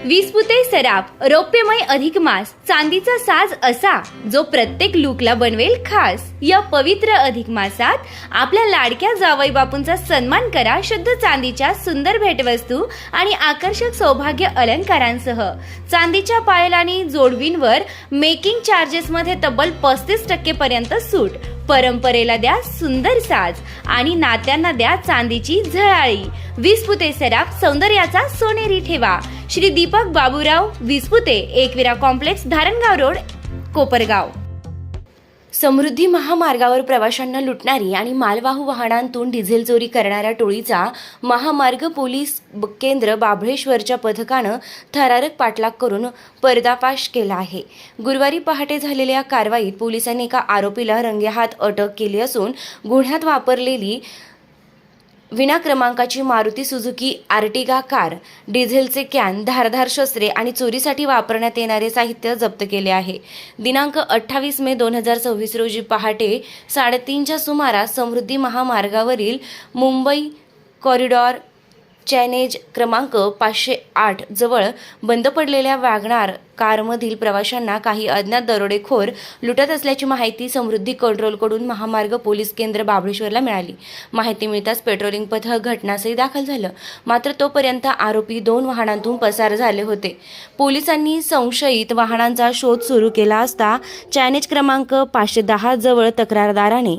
विस्पुते सराफ, रौप्यमय अधिक मास, चांदीचा साज असा जो प्रत्येक लुकला बनवेल खास। या पवित्र अधिक मासात आपल्या लाडक्या जावई बापूंचा सन्मान करा शुद्ध चांदीच्या सुंदर भेटवस्तू आणि आकर्षक सौभाग्य अलंकारांसह। चांदीच्या पायल आणि जोडवींवर मेकिंग चार्जेस मध्ये तब्बल 35% पर्यंत सूट। परंपरेला द्या सुंदर साज आणि नात्यांना द्या चांदीची झळाळी। विस्पुते सराफ, सौंदर्याचा सोनेरी ठेवा। Shri Deepak Baburao Vispute, Ekvira complex, Dharangaon road, Kopargaon. समृद्धी महामार्गावर प्रवाशांना लुटणारी आणि मालवाहू वाहनांतून डिझेल चोरी करणाऱ्या टोळीचा महामार्ग पोलीस केंद्र बाभळेश्वरच्या पथकानं थरारक पाठलाग करून पर्दाफाश केला आहे। गुरुवारी पहाटे झालेल्या कारवाईत पोलिसांनी एका आरोपीला रंगेहात अटक केली असून गुन्ह्यात वापरलेली विना क्रमांकाची मारुती सुझुकी आर्टिगा कार, डिझेलचे कॅन, धारदार शस्त्रे आणि चोरीसाठी वापरण्यात येणारे साहित्य जप्त केले आहे। दिनांक 28 मे 2026 रोजी पहाटे 3:30च्या सुमारास समृद्धी महामार्गावरील मुंबई कॉरिडॉर चॅनेज क्रमांक 508 जवळ बंद पडलेल्या वॅगनार कारमधील प्रवाशांना काही अज्ञात दरोडेखोर लुटत असल्याची माहिती समृद्धी कंट्रोलकडून महामार्ग पोलीस केंद्र बाभळेश्वरला मिळाली। माहिती मिळताच पेट्रोलिंग पथक घटनास्थळी दाखल झालं, मात्र तोपर्यंत आरोपी 2 वाहनांतून पसार झाले होते। पोलिसांनी संशयित वाहनांचा शोध सुरू केला असता चॅनेज क्रमांक 510 जवळ तक्रारदाराने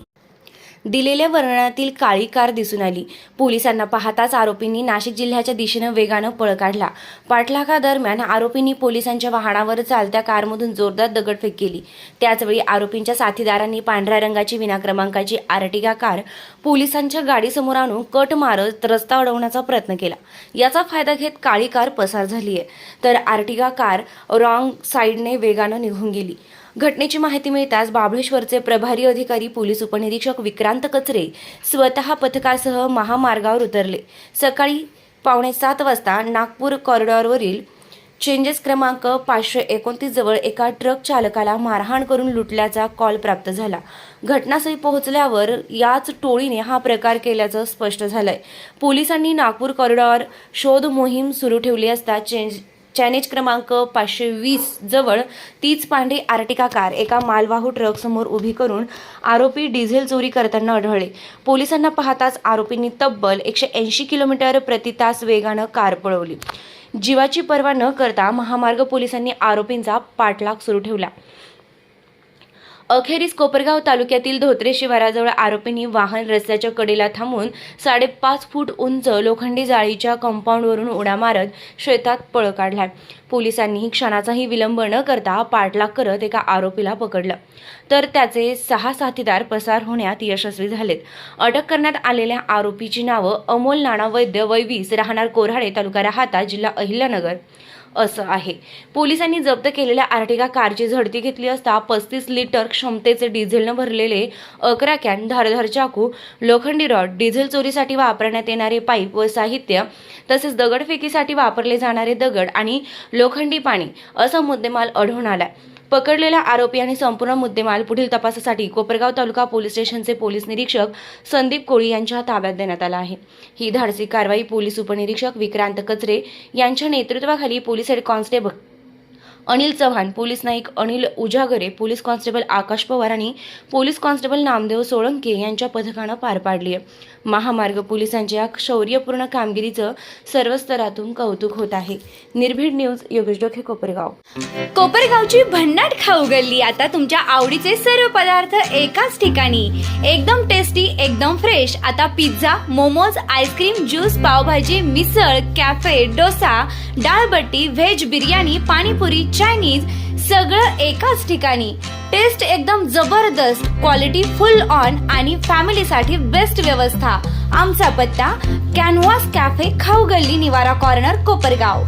दिलेल्या वर्णनातील काळी कार दिसून आली। पोलिसांना पाहताच आरोपींनी नाशिक जिल्ह्याच्या दिशेने वेगानं पळ काढला। पाठलागादरम्यान आरोपींनी पोलिसांच्या वाहनावर चालत्या कारमधून जोरदार दगडफेक केली। त्याचवेळी आरोपींच्या साथीदारांनी पांढऱ्या रंगाची विना क्रमांकाची आर्टिगा कार पोलिसांच्या गाडीसमोर आणून कट मारत रस्ता अडवण्याचा प्रयत्न केला। याचा फायदा घेत काळी कार पसार झाली आहे, तर आर्टिगा कार रॉंग साईडने वेगानं निघून गेली। घटनेची माहिती मिळताच बाभळेश्वरचे प्रभारी अधिकारी पोलीस उपनिरीक्षक विक्रांत कचरे स्वतः पथकासह महामार्गावर उतरले। सकाळी 6:45 वाजता नागपूर कॉरिडॉरवरील चेंजेस क्रमांक 529 जवळ एका ट्रक चालकाला मारहाण करून लुटल्याचा कॉल प्राप्त झाला। घटनास्थळी पोहोचल्यावर याच टोळीने हा प्रकार केल्याचं स्पष्ट झालंय। पोलिसांनी नागपूर कॉरिडॉर शोध मोहीम सुरू ठेवली असता चॅनेज क्रमांक 520 जवळ तीच पांढरी आर्टिका कार एका मालवाहू ट्रक समोर उभी करून आरोपी डिझेल चोरी करताना आढळले। पोलिसांना पाहताच आरोपींनी तब्बल 180 किलोमीटर प्रति तास वेगानं कार पळवली। जीवाची पर्वा न करता महामार्ग पोलिसांनी आरोपींचा पाठलाग सुरू ठेवला। अखेरीस कोपरगाव तालुक्यातील धोत्रे शिवाराजवळ आरोपींनी वाहन रस्त्याच्या कडेला थांबून 5.5 फूट उंच लोखंडी जाळीच्या कंपाऊंडवरून उड्या मारत शेतात पळ काढलाय। पोलिसांनी क्षणाचाही विलंब न करता पाठलाग करत एका आरोपीला पकडलं, तर त्याचे 6 साथीदार पसार होण्यात यशस्वी झालेत। अटक करण्यात आलेल्या आरोपीची नावं अमोल नाना वैद्य, वय 20, राहणार कोऱ्हाडे, तालुका राहाता, जिल्हा अहिल्यानगर असं आहे। पोलिसांनी जप्त केलेल्या आर्टिगा कारची झडती घेतली असता 35 लिटर क्षमतेचे डिझेलनं भरलेले 11 कॅन, धारदार चाकू, लोखंडी रॉड, डिझेल चोरीसाठी वापरण्यात येणारे पाईप व साहित्य, तसेच दगडफेकीसाठी वापरले जाणारे दगड आणि लोखंडी पाणी असा मुद्देमाल आढळून आलाय। पकडलेल्या आरोपी आणि संपूर्ण मुद्देमाल पुढील तपासासाठी कोपरगाव तालुका पोलीस स्टेशनचे पोलीस निरीक्षक संदीप कोळी यांच्या ताब्यात देण्यात आला आहे। ही धाडसी कारवाई पोलीस उपनिरीक्षक विक्रांत कचरे यांच्या नेतृत्वाखाली police head constable Anil Chavan, police Naik Anil Ujagare, police constable Akash Pawar आणि पोलीस कॉन्स्टेबल नामदेव सोळंके यांच्या पथकानं पार पाडली आहे। महामार्ग पोलिसांच्या शौर्यपूर्ण कामगिरीचं सर्व स्तरातून कौतुक होत आहे। निर्भीड न्यूज, योगेश डोके, कोपरगाव। कोपरगावची भन्नाट खाऊ गल्ली, आता तुमच्या आवडीचे सर्व पदार्थ एकाच ठिकाणी, एकदम टेस्टी, एकदम फ्रेश। आता pizza, momos, ice cream, juice, pav bhaji, misal, cafe, dosa, dal batti, veg biryani, panipuri, Chinese, सगळं एकाच ठिकाणी। टेस्ट एकदम जबरदस्त, क्वालिटी फुल ऑन आणि फॅमिलीसाठी बेस्ट व्यवस्था। आमचा पत्ता कॅनव्हास कॅफे, खाऊ गल्ली, निवारा कॉर्नर, कोपरगाव।